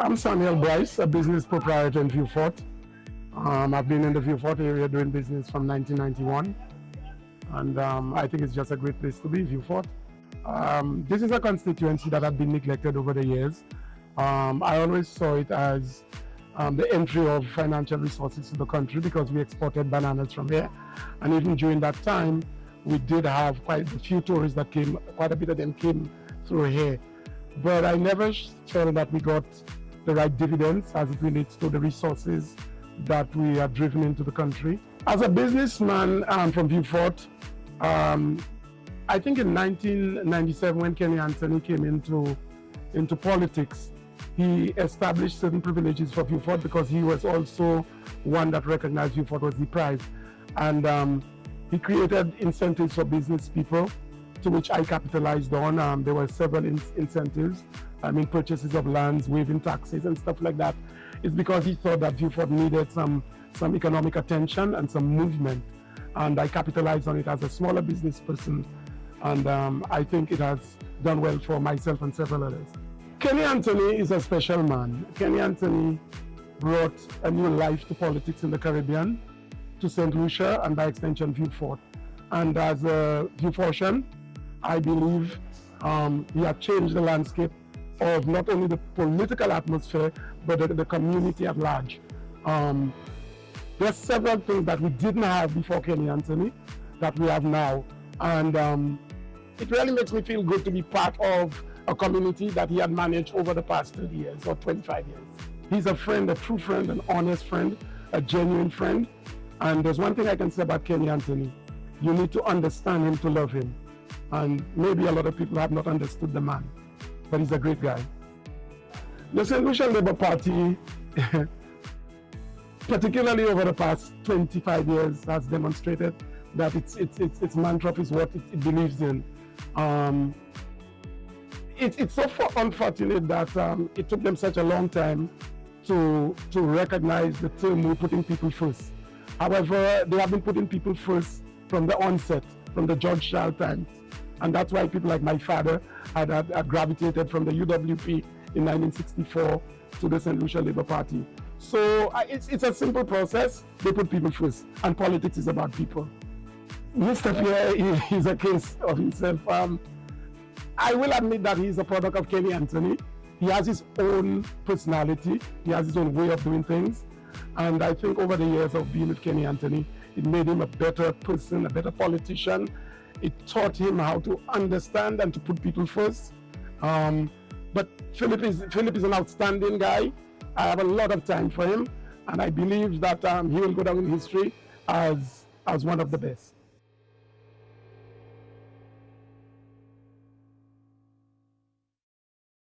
I'm Samuel Bryce, a business proprietor in Vieux Fort. I've been in the Vieux Fort area doing business from 1991, and I think it's just a great place to be, Vieux Fort. This is a constituency that had been neglected over the years. I always saw it as the entry of financial resources to the country because we exported bananas from here, and even during that time, we did have quite a few tourists that came, quite a bit of them came through here. But I never felt that we got the right dividends as it relates to the resources that we have driven into the country. As a businessman from Vieux Fort, I think in 1997 when Kenny Anthony came into politics, he established certain privileges for Vieux Fort because he was also one that recognized Vieux Fort was deprived. And he created incentives for business people, to which I capitalized on. There were several incentives, purchases of lands, waiving taxes and stuff like that. It's because he thought that Vieux Fort needed some economic attention and some movement. And I capitalized on it as a smaller business person. And I think it has done well for myself and several others. Kenny Anthony is a special man. Kenny Anthony brought a new life to politics in the Caribbean, to St. Lucia, and by extension, Vieux Fort. And as a Vieux Fortian, I believe he had changed the landscape of not only the political atmosphere, but the community at large. There are several things that we didn't have before Kenny Anthony that we have now. And it really makes me feel good to be part of a community that he had managed over the past 30 years or 25 years. He's a friend, a true friend, an honest friend, a genuine friend. And there's one thing I can say about Kenny Anthony. You need to understand him to love him. And maybe a lot of people have not understood the man, but he's a great guy. The St. Lucia Labour Party, particularly over the past 25 years, has demonstrated that its mantra is what it believes in. It's so unfortunate that it took them such a long time to recognize the term "we're putting people first." However, they have been putting people first from the onset, from the George Child times. And that's why people like my father had gravitated from the UWP in 1964 to the St. Lucia Labour Party. So it's a simple process. They put people first, and politics is about people. Mr. Pierre is a case of himself. I will admit that he's a product of Kenny Anthony. He has his own personality. He has his own way of doing things. And I think over the years of being with Kenny Anthony, it made him a better person, a better politician. It taught him how to understand and to put people first. But Philip is an outstanding guy. I have a lot of time for him, and I believe that he will go down in history as one of the best.